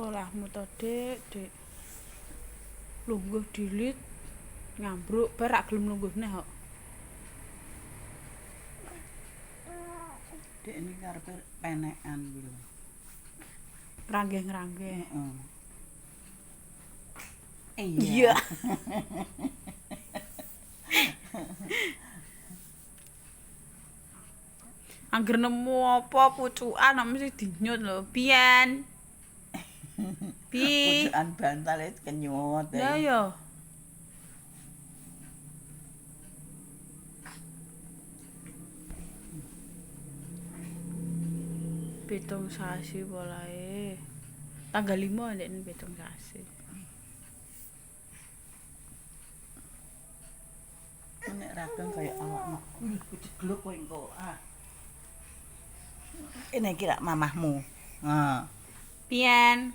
Sekolahmu to, Dik, Dik. Lungguh dilit ngambruk bar rak gelem lungguh neh kok. Dek ini karepe penekan kuwi lho. Nranggeh-nranggeh. Heeh. Iya. Angger nemu apa pucukan mesti dinyut lho. Pian. Pi. Pucukan bantal itu kenyut. Lah ya. Pitung sasi polahe. Tanggal 5 nek pitung sasi. Nek ragang kaya awakmu. Kucegluk kowe engko. Ini kira mamahmu. Nah. Pian.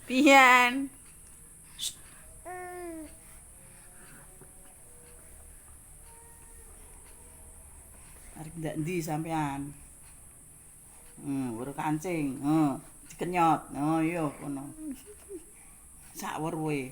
Pian. Arep ndak ndi sampean? Weruh kancing. Dikenyot. Oh iya kono. Sak weruhe.